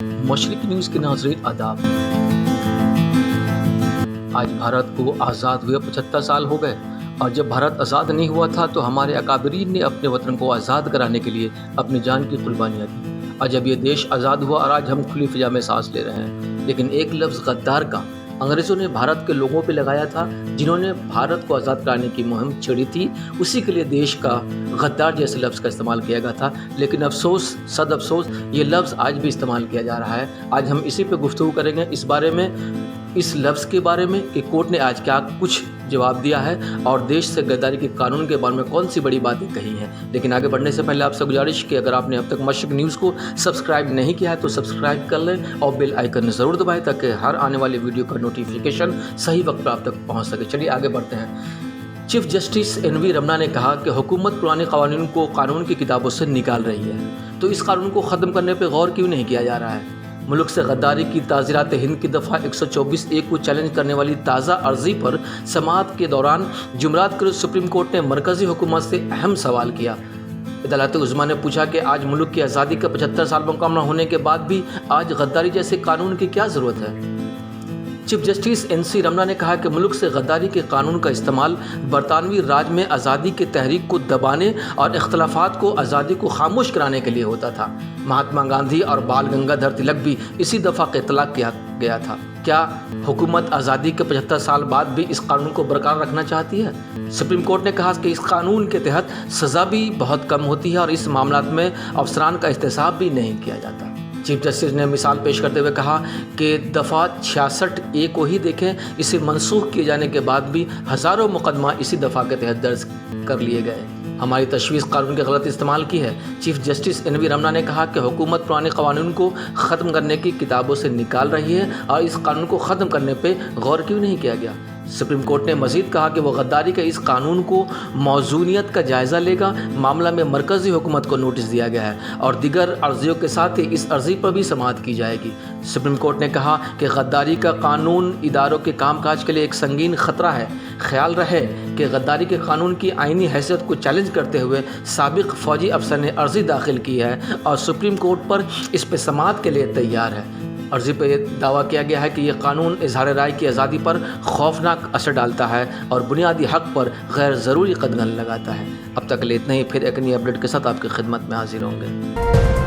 मशरक़ी news के नाज़रीन आदाब। आज भारत को आज़ाद हुए 75 साल हो गए और जब भारत आज़ाद नहीं हुआ था तो हमारे अकाबरीन ने अपने वतन को आज़ाद कराने के लिए अपनी जान की कुर्बानियाँ दी। आज जब ये देश आज़ाद हुआ और आज हम खुली फ़िज़ा में सांस ले रहे हैं, लेकिन एक लफ्ज़ गद्दार का अंग्रेज़ों ने भारत के लोगों पे लगाया था, जिन्होंने भारत को आज़ाद कराने की मुहिम छेड़ी थी। उसी के लिए देश का गद्दार जैसे लफ्ज़ का इस्तेमाल किया गया था। लेकिन अफसोस, सद अफसोस, ये लफ्ज़ आज भी इस्तेमाल किया जा रहा है। आज हम इसी पे गुफ्तगू करेंगे, इस बारे में, इस लफ्ज़ के बारे में कि कोर्ट ने आज क्या कुछ जवाब दिया है और देश से गद्दारी के कानून के बारे में कौन सी बड़ी बातें कही हैं। लेकिन आगे बढ़ने से पहले आपसे गुजारिश कि अगर आपने अब तक मशरक़ी न्यूज़ को सब्सक्राइब नहीं किया है तो सब्सक्राइब कर लें और बेल आइकन ज़रूर दबाएं ताकि हर आने वाली वीडियो का नोटिफिकेशन सही वक्त पर आप तक पहुँच सके। चलिए आगे बढ़ते हैं। Chief justice NV. रमन्ना ने कहा कि हुकूमत पुराने कानून को कानून की किताबों से निकाल रही है, तो इस कानून को ख़त्म करने पर गौर क्यों नहीं किया जा रहा है। मुल्क से गद्दारी की ताज़ीरात हिंद की दफ़ा 124(a) को चैलेंज करने वाली ताज़ा अर्ज़ी पर समाअत के दौरान जुमरात के रोज़ सुप्रीम कोर्ट ने मरकज़ी हुकूमत से अहम सवाल किया। अदालत उज़्मा ने पूछा कि आज मुल्क की आज़ादी का 75 साल मुकम्मल होने के बाद भी आज गद्दारी जैसे कानून की क्या ज़रूरत है। Chief justice NC. रमन्ना ने कहा कि मुल्क से गद्दारी के कानून का इस्तेमाल बरतानवी राज में आज़ादी के तहरीक को दबाने और इख्तलाफात को आज़ादी को खामोश कराने के लिए होता था। महात्मा गांधी और बाल गंगाधर तिलक भी इसी दफ़ा का इतलाक़ किया गया था। क्या हुकूमत आज़ादी के 75 साल बाद भी इस कानून को बरकरार रखना चाहती है। सुप्रीम कोर्ट ने कहा कि इस कानून के तहत सज़ा भी बहुत कम होती है और इस मामलात में अफसरान का एहतसाब भी नहीं किया जाता। चीफ जस्टिस ने मिसाल पेश करते हुए कहा कि दफ़ा 66(a) को ही देखें, इसे मनसूख किए जाने के बाद भी हज़ारों मुकदमा इसी दफ़ा के तहत दर्ज कर लिए गए। हमारी तशवीश कानून के गलत इस्तेमाल की है। Chief justice NV. रमन्ना ने कहा कि हुकूमत पुराने कानून को ख़त्म करने की किताबों से निकाल रही है और इस कानून को ख़त्म करने पर गौर क्यों नहीं किया गया। सुप्रीम कोर्ट ने मज़ीद कहा कि वो गद्दारी के इस कानून को मौजूनियत का जायज़ा लेगा। मामला में मरकज़ी हुकूमत को नोटिस दिया गया है और दीगर अर्जियों के साथ ही इस अर्जी पर भी समाअत की जाएगी। सुप्रीम कोर्ट ने कहा कि गद्दारी का कानून इदारों के कामकाज के लिए एक संगीन ख़तरा है। ख्याल रहे कि गद्दारी के कानून की आइनी हैसियत को चैलेंज करते हुए साबिक़ फ़ौजी अफसर ने अर्जी दाखिल की है और सुप्रीम कोर्ट पर इस पर समाअत के लिए तैयार है। अर्जी पर दावा किया गया है कि यह कानून इज़हार राय की आज़ादी पर खौफनाक असर डालता है और बुनियादी हक़ पर गैर ज़रूरी कदगन लगाता है। अब तक के लिए इतना ही, फिर एक नई अपडेट के साथ आपकी खिदमत में हाजिर होंगे।